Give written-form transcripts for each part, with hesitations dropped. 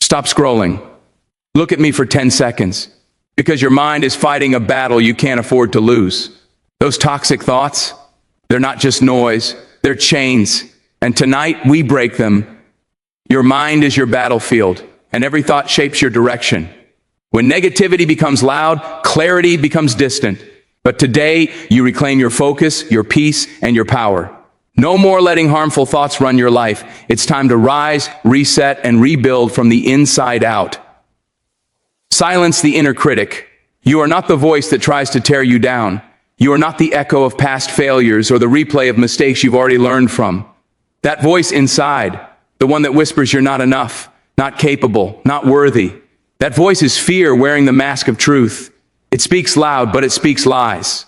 Stop scrolling. Look at me for 10 seconds. Because your mind is fighting a battle you can't afford to lose. Those toxic thoughts, they're not just noise, they're chains. And tonight we break them. Your mind is your battlefield, and every thought shapes your direction. When negativity becomes loud, clarity becomes distant. But today, you reclaim your focus, your peace, and your power. No more letting harmful thoughts run your life. It's time to rise, reset, and rebuild from the inside out. Silence the inner critic. You are not the voice that tries to tear you down. You are not the echo of past failures or the replay of mistakes you've already learned from. That voice inside, the one that whispers you're not enough, not capable, not worthy. That voice is fear wearing the mask of truth. It speaks loud, but it speaks lies.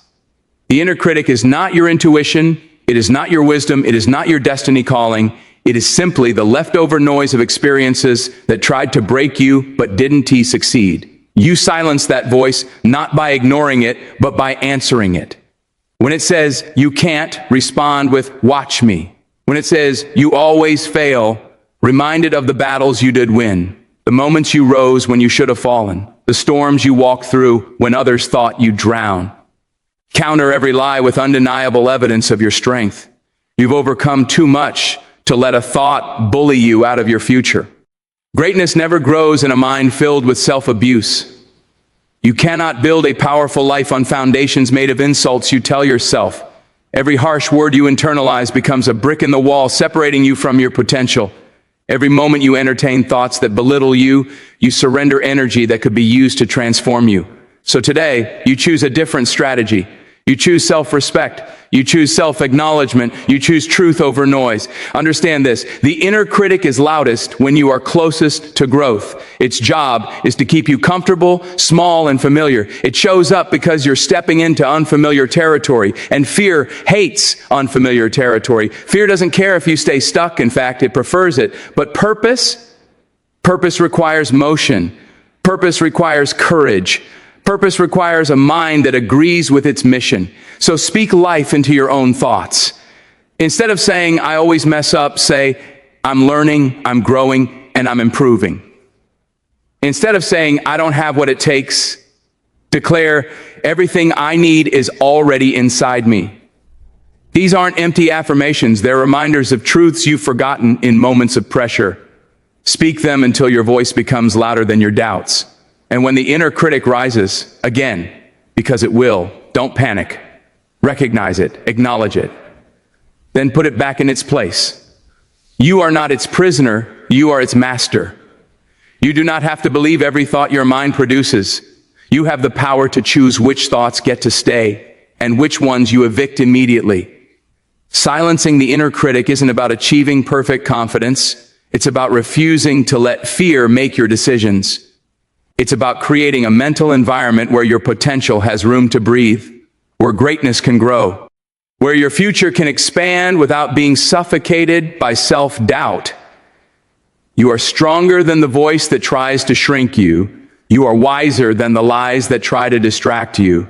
The inner critic is not your intuition. It is not your wisdom. It is not your destiny calling. It is simply the leftover noise of experiences that tried to break you, but didn't succeed. You silence that voice, not by ignoring it, but by answering it. When it says, you can't, respond with, watch me. When it says, you always fail, remind it of the battles you did win, the moments you rose when you should have fallen, the storms you walked through when others thought you'd drown. Counter every lie with undeniable evidence of your strength. You've overcome too much to let a thought bully you out of your future. Greatness never grows in a mind filled with self-abuse. You cannot build a powerful life on foundations made of insults you tell yourself. Every harsh word you internalize becomes a brick in the wall, separating you from your potential. Every moment you entertain thoughts that belittle you, you surrender energy that could be used to transform you. So today, you choose a different strategy. You choose self-respect. You choose self-acknowledgement. You choose truth over noise. Understand this. The inner critic is loudest when you are closest to growth. Its job is to keep you comfortable, small, and familiar. It shows up because you're stepping into unfamiliar territory, and fear hates unfamiliar territory. Fear doesn't care if you stay stuck. In fact, it prefers it. But purpose requires motion. Purpose requires courage. Purpose requires a mind that agrees with its mission. So speak life into your own thoughts. Instead of saying, I always mess up, say, I'm learning, I'm growing, and I'm improving. Instead of saying, I don't have what it takes, declare, everything I need is already inside me. These aren't empty affirmations. They're reminders of truths you've forgotten in moments of pressure. Speak them until your voice becomes louder than your doubts. And when the inner critic rises, again, because it will, don't panic. Recognize it, acknowledge it. Then put it back in its place. You are not its prisoner, you are its master. You do not have to believe every thought your mind produces. You have the power to choose which thoughts get to stay and which ones you evict immediately. Silencing the inner critic isn't about achieving perfect confidence. It's about refusing to let fear make your decisions. It's about creating a mental environment where your potential has room to breathe, where greatness can grow, where your future can expand without being suffocated by self-doubt. You are stronger than the voice that tries to shrink you. You are wiser than the lies that try to distract you.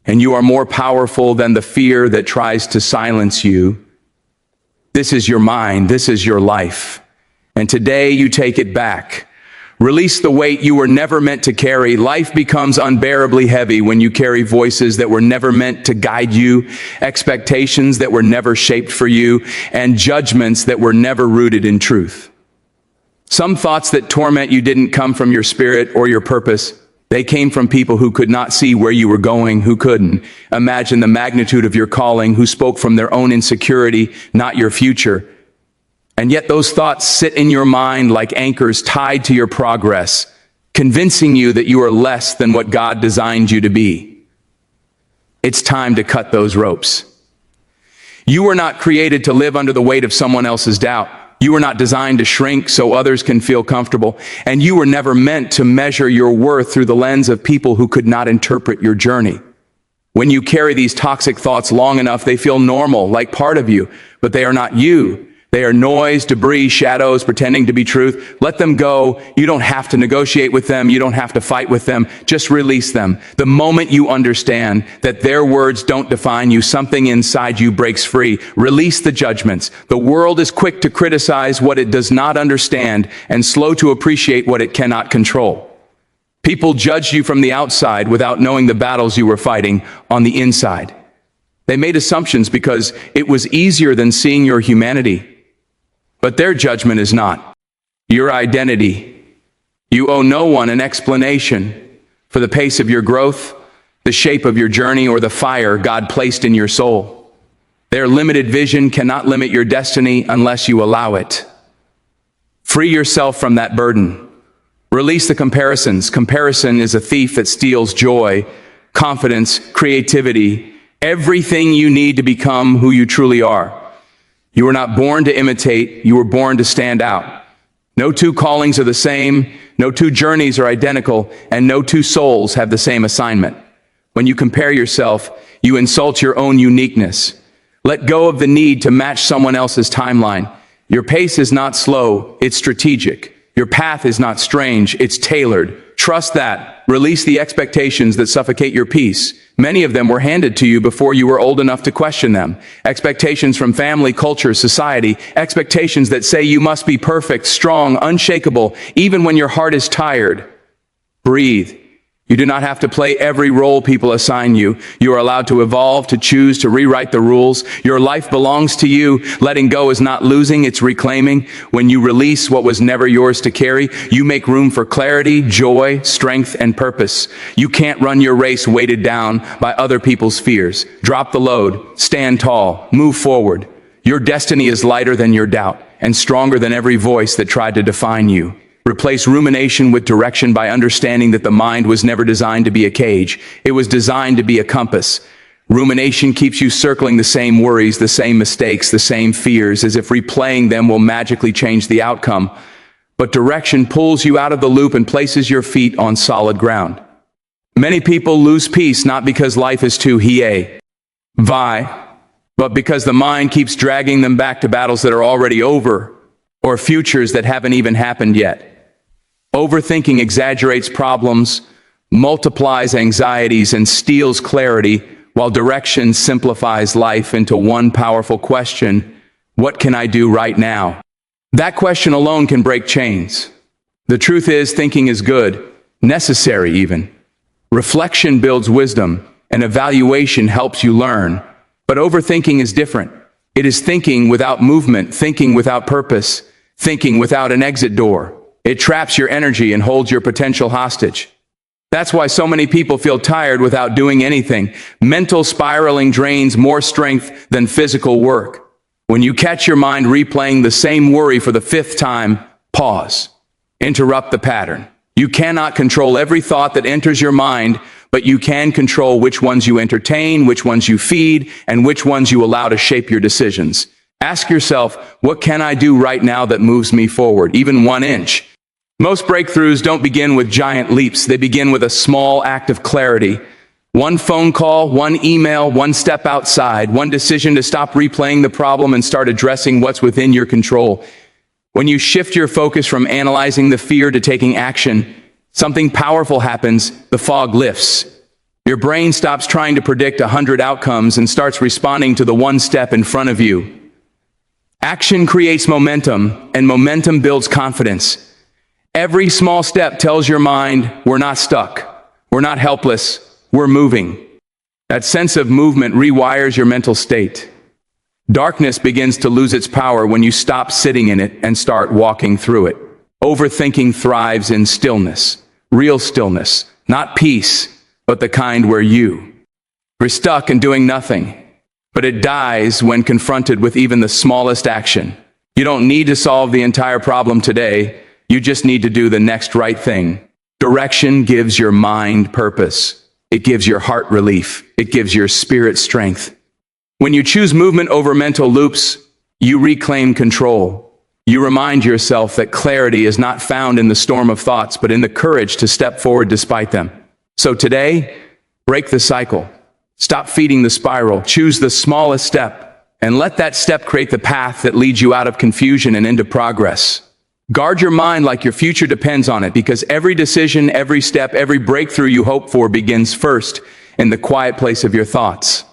And you are more powerful than the fear that tries to silence you. This is your mind. This is your life. And today you take it back. Release the weight you were never meant to carry. Life becomes unbearably heavy when you carry voices that were never meant to guide you, expectations that were never shaped for you, and judgments that were never rooted in truth. Some thoughts that torment you didn't come from your spirit or your purpose. They came from people who could not see where you were going, who couldn't imagine the magnitude of your calling, who spoke from their own insecurity, not your future. And yet those thoughts sit in your mind like anchors tied to your progress, convincing you that you are less than what God designed you to be. It's time to cut those ropes. You were not created to live under the weight of someone else's doubt. You were not designed to shrink so others can feel comfortable. And you were never meant to measure your worth through the lens of people who could not interpret your journey. When you carry these toxic thoughts long enough, they feel normal, like part of you, but they are not you. They are noise, debris, shadows pretending to be truth. Let them go. You don't have to negotiate with them. You don't have to fight with them. Just release them. The moment you understand that their words don't define you, something inside you breaks free. Release the judgments. The world is quick to criticize what it does not understand and slow to appreciate what it cannot control. People judged you from the outside without knowing the battles you were fighting on the inside. They made assumptions because it was easier than seeing your humanity. But their judgment is not your identity. You owe no one an explanation for the pace of your growth, the shape of your journey, or the fire God placed in your soul. Their limited vision cannot limit your destiny unless you allow it. Free yourself from that burden. Release the comparisons. Comparison is a thief that steals joy, confidence, creativity, everything you need to become who you truly are. You were not born to imitate, you were born to stand out. No two callings are the same, no two journeys are identical, and no two souls have the same assignment. When you compare yourself, you insult your own uniqueness. Let go of the need to match someone else's timeline. Your pace is not slow, it's strategic. Your path is not strange, it's tailored. Trust that. Release the expectations that suffocate your peace. Many of them were handed to you before you were old enough to question them. Expectations from family, culture, society. Expectations that say you must be perfect, strong, unshakable, even when your heart is tired. Breathe. You do not have to play every role people assign you. You are allowed to evolve, to choose, to rewrite the rules. Your life belongs to you. Letting go is not losing, it's reclaiming. When you release what was never yours to carry, you make room for clarity, joy, strength, and purpose. You can't run your race weighted down by other people's fears. Drop the load, stand tall, move forward. Your destiny is lighter than your doubt and stronger than every voice that tried to define you. Replace rumination with direction by understanding that the mind was never designed to be a cage. It was designed to be a compass. Rumination keeps you circling the same worries, the same mistakes, the same fears, as if replaying them will magically change the outcome. But direction pulls you out of the loop and places your feet on solid ground. Many people lose peace not because life is too vi, but because the mind keeps dragging them back to battles that are already over or futures that haven't even happened yet. Overthinking exaggerates problems, multiplies anxieties, and steals clarity, while direction simplifies life into one powerful question: what can I do right now? That question alone can break chains. The truth is, thinking is good, necessary even. Reflection builds wisdom, and evaluation helps you learn. But overthinking is different. It is thinking without movement, thinking without purpose, thinking without an exit door. It traps your energy and holds your potential hostage. That's why so many people feel tired without doing anything. Mental spiraling drains more strength than physical work. When you catch your mind replaying the same worry for the 5th time, pause. Interrupt the pattern. You cannot control every thought that enters your mind, but you can control which ones you entertain, which ones you feed, and which ones you allow to shape your decisions. Ask yourself, what can I do right now that moves me forward, even 1 inch? Most breakthroughs don't begin with giant leaps. They begin with a small act of clarity. One phone call, one email, one step outside, one decision to stop replaying the problem and start addressing what's within your control. When you shift your focus from analyzing the fear to taking action, something powerful happens. The fog lifts. Your brain stops trying to predict 100 outcomes and starts responding to the one step in front of you. Action creates momentum, and momentum builds confidence. Every small step tells your mind, we're not stuck, we're not helpless, we're moving. That sense of movement rewires your mental state. Darkness begins to lose its power when you stop sitting in it and start walking through it. Overthinking thrives in stillness, real stillness, not peace, but the kind where you're stuck and doing nothing. But it dies when confronted with even the smallest action. You don't need to solve the entire problem today. You just need to do the next right thing. Direction gives your mind purpose. It gives your heart relief. It gives your spirit strength. When you choose movement over mental loops, you reclaim control. You remind yourself that clarity is not found in the storm of thoughts, but in the courage to step forward despite them. So today, break the cycle. Stop feeding the spiral. Choose the smallest step and let that step create the path that leads you out of confusion and into progress. Guard your mind like your future depends on it, because every decision, every step, every breakthrough you hope for begins first in the quiet place of your thoughts.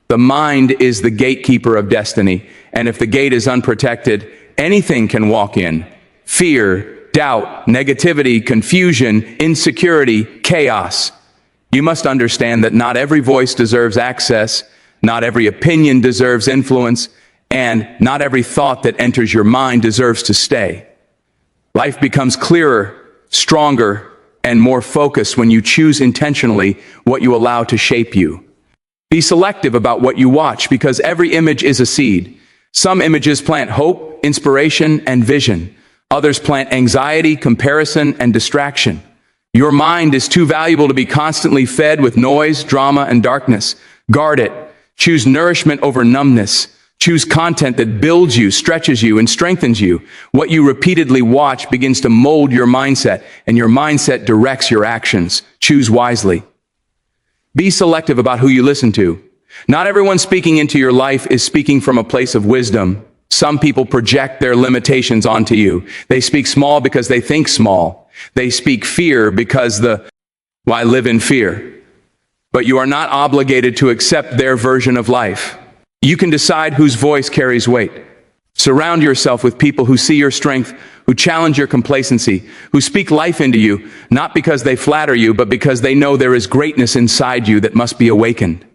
The mind is the gatekeeper of destiny, and if the gate is unprotected, anything can walk in. Fear, doubt, negativity, confusion, insecurity, chaos. You must understand that not every voice deserves access, not every opinion deserves influence, and not every thought that enters your mind deserves to stay. Life becomes clearer, stronger, and more focused when you choose intentionally what you allow to shape you. Be selective about what you watch, because every image is a seed. Some images plant hope, inspiration, and vision. Others plant anxiety, comparison, and distraction. Your mind is too valuable to be constantly fed with noise, drama, and darkness. Guard it. Choose nourishment over numbness. Choose content that builds you, stretches you, and strengthens you. What you repeatedly watch begins to mold your mindset, and your mindset directs your actions. Choose wisely. Be selective about who you listen to. Not everyone speaking into your life is speaking from a place of wisdom. Some people project their limitations onto you. They speak small because they think small. They speak fear because why live in fear? But you are not obligated to accept their version of life. You can decide whose voice carries weight. Surround yourself with people who see your strength, who challenge your complacency, who speak life into you, not because they flatter you, but because they know there is greatness inside you that must be awakened.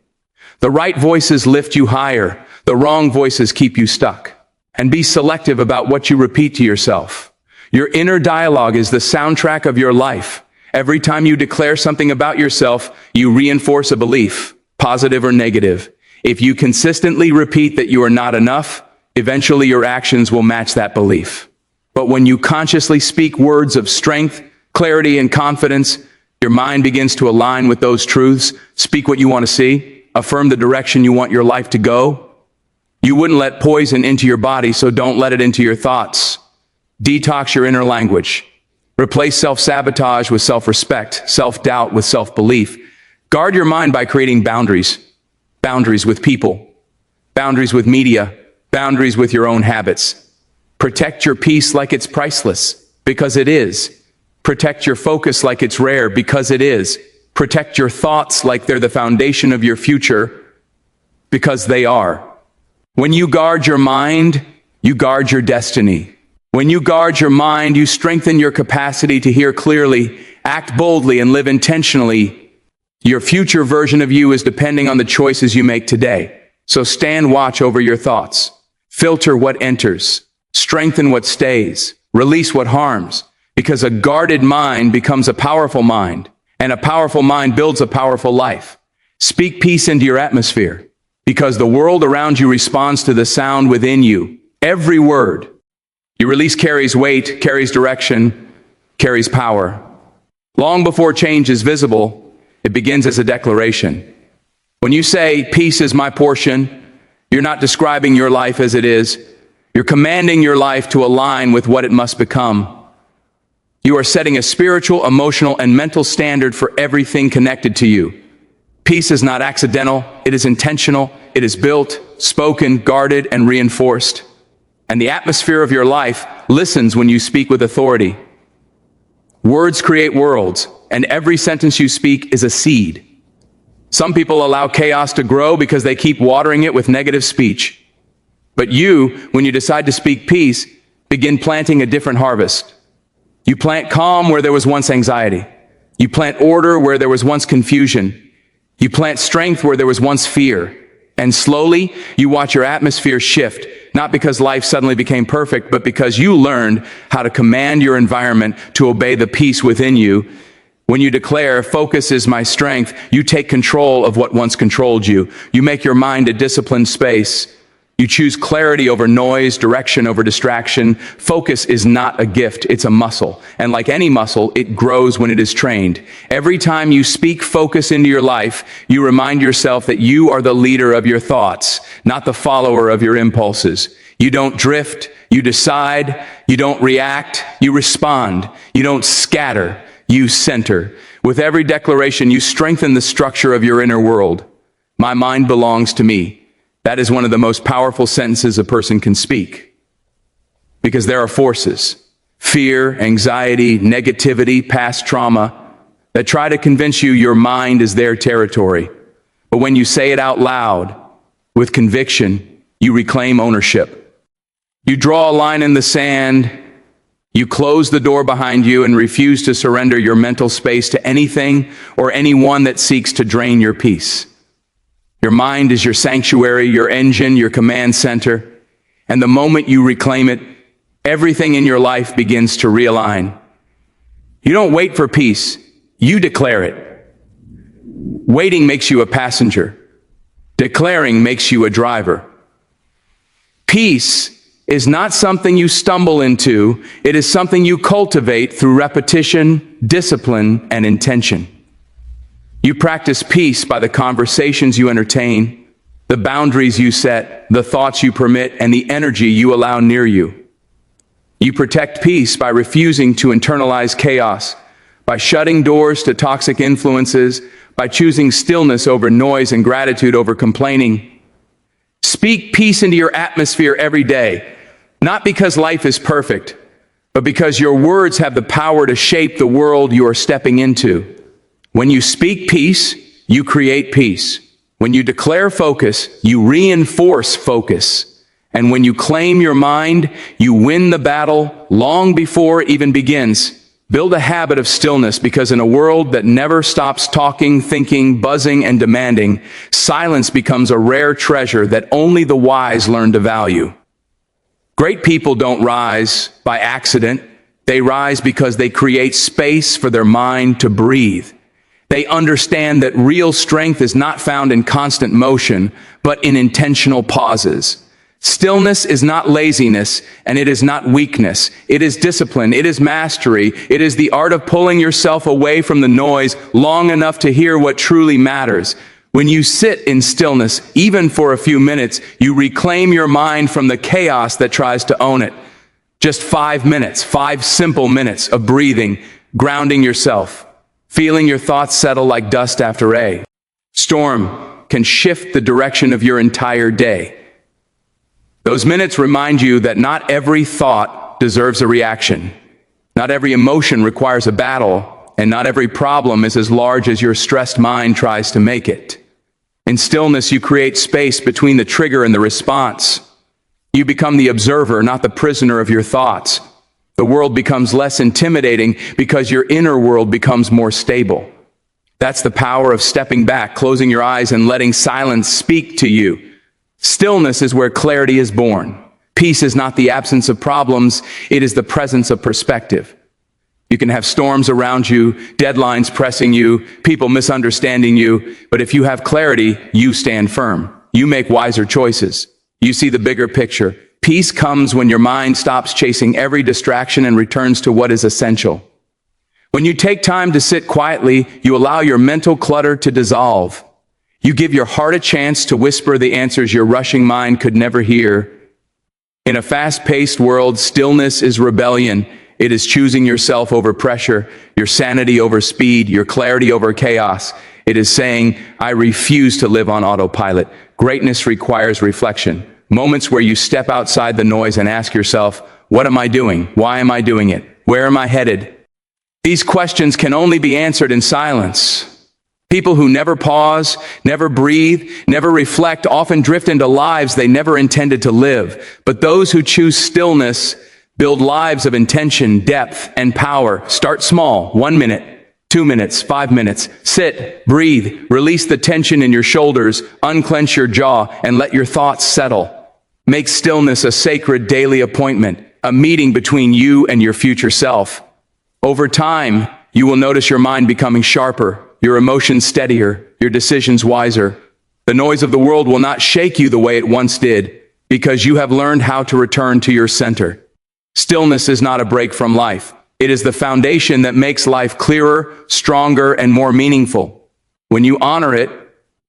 The right voices lift you higher. The wrong voices keep you stuck. And be selective about what you repeat to yourself. Your inner dialogue is the soundtrack of your life. Every time you declare something about yourself, you reinforce a belief, positive or negative. If you consistently repeat that you are not enough, eventually your actions will match that belief. But when you consciously speak words of strength, clarity, and confidence, your mind begins to align with those truths. Speak what you want to see. Affirm the direction you want your life to go. You wouldn't let poison into your body, so don't let it into your thoughts. Detox your inner language. Replace self-sabotage with self-respect, self-doubt with self-belief. Guard your mind by creating boundaries. Boundaries with people, boundaries with media, boundaries with your own habits. Protect your peace like it's priceless, because it is. Protect your focus like it's rare, because it is. Protect your thoughts like they're the foundation of your future, because they are. When you guard your mind, you guard your destiny. When you guard your mind, you strengthen your capacity to hear clearly, act boldly, and live intentionally. Your future version of you is depending on the choices you make today. So stand watch over your thoughts. Filter what enters. Strengthen what stays. Release what harms. Because a guarded mind becomes a powerful mind, and a powerful mind builds a powerful life. Speak peace into your atmosphere, because the world around you responds to the sound within you. Every word you release carries weight, carries direction, carries power. Long before change is visible, it begins as a declaration. When you say, peace is my portion, you're not describing your life as it is. You're commanding your life to align with what it must become. You are setting a spiritual, emotional, and mental standard for everything connected to you. Peace is not accidental. It is intentional. It is built, spoken, guarded, and reinforced. And the atmosphere of your life listens when you speak with authority. Words create worlds, and every sentence you speak is a seed. Some people allow chaos to grow because they keep watering it with negative speech. But you, when you decide to speak peace, begin planting a different harvest. You plant calm where there was once anxiety. You plant order where there was once confusion. You plant strength where there was once fear. And slowly, you watch your atmosphere shift, not because life suddenly became perfect, but because you learned how to command your environment to obey the peace within you. When you declare, focus is my strength, you take control of what once controlled you. You make your mind a disciplined space. You choose clarity over noise, direction over distraction. Focus is not a gift, it's a muscle. And like any muscle, it grows when it is trained. Every time you speak focus into your life, you remind yourself that you are the leader of your thoughts, not the follower of your impulses. You don't drift, you decide, you don't react, you respond. You don't scatter, you center. With every declaration, you strengthen the structure of your inner world. My mind belongs to me. That is one of the most powerful sentences a person can speak. Because there are forces, fear, anxiety, negativity, past trauma, that try to convince you your mind is their territory. But when you say it out loud, with conviction, you reclaim ownership. You draw a line in the sand, you close the door behind you and refuse to surrender your mental space to anything or anyone that seeks to drain your peace. Your mind is your sanctuary, your engine, your command center, and the moment you reclaim it, everything in your life begins to realign. You don't wait for peace, you declare it. Waiting makes you a passenger. Declaring makes you a driver. Peace is not something you stumble into, it is something you cultivate through repetition, discipline, and intention. You practice peace by the conversations you entertain, the boundaries you set, the thoughts you permit, and the energy you allow near you. You protect peace by refusing to internalize chaos, by shutting doors to toxic influences, by choosing stillness over noise and gratitude over complaining. Speak peace into your atmosphere every day, not because life is perfect, but because your words have the power to shape the world you are stepping into. When you speak peace, you create peace. When you declare focus, you reinforce focus. And when you claim your mind, you win the battle long before it even begins. Build a habit of stillness, because in a world that never stops talking, thinking, buzzing, and demanding, silence becomes a rare treasure that only the wise learn to value. Great people don't rise by accident. They rise because they create space for their mind to breathe. They understand that real strength is not found in constant motion, but in intentional pauses. Stillness is not laziness, and it is not weakness. It is discipline. It is mastery. It is the art of pulling yourself away from the noise long enough to hear what truly matters. When you sit in stillness, even for a few minutes, you reclaim your mind from the chaos that tries to own it. Just 5 minutes, 5 simple minutes of breathing, grounding yourself, feeling your thoughts settle like dust after a storm can shift the direction of your entire day. Those minutes remind you that not every thought deserves a reaction. Not every emotion requires a battle, and not every problem is as large as your stressed mind tries to make it. In stillness, you create space between the trigger and the response. You become the observer, not the prisoner of your thoughts. The world becomes less intimidating because your inner world becomes more stable. That's the power of stepping back, closing your eyes, and letting silence speak to you. Stillness is where clarity is born. Peace is not the absence of problems, it is the presence of perspective. You can have storms around you, deadlines pressing you, people misunderstanding you, but if you have clarity, you stand firm. You make wiser choices. You see the bigger picture. Peace comes when your mind stops chasing every distraction and returns to what is essential. When you take time to sit quietly, you allow your mental clutter to dissolve. You give your heart a chance to whisper the answers your rushing mind could never hear. In a fast-paced world, stillness is rebellion. It is choosing yourself over pressure, your sanity over speed, your clarity over chaos. It is saying, I refuse to live on autopilot. Greatness requires reflection. Moments where you step outside the noise and ask yourself, what am I doing? Why am I doing it? Where am I headed? These questions can only be answered in silence. People who never pause, never breathe, never reflect often drift into lives they never intended to live. But those who choose stillness build lives of intention, depth, and power. Start small, 1 minute. 2 minutes, 5 minutes. Sit, breathe, release the tension in your shoulders, unclench your jaw, and let your thoughts settle. Make stillness a sacred daily appointment, a meeting between you and your future self. Over time, you will notice your mind becoming sharper, your emotions steadier, your decisions wiser. The noise of the world will not shake you the way it once did, because you have learned how to return to your center. Stillness is not a break from life. It is the foundation that makes life clearer, stronger, and more meaningful. When you honor it,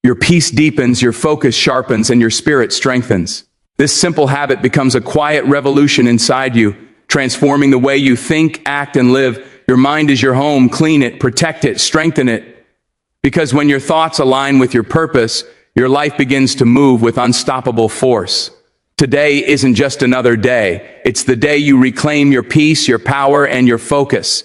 your peace deepens, your focus sharpens, and your spirit strengthens. This simple habit becomes a quiet revolution inside you, transforming the way you think, act, and live. Your mind is your home. Clean it, protect it, strengthen it. Because when your thoughts align with your purpose, your life begins to move with unstoppable force. Today isn't just another day. It's the day you reclaim your peace, your power, and your focus.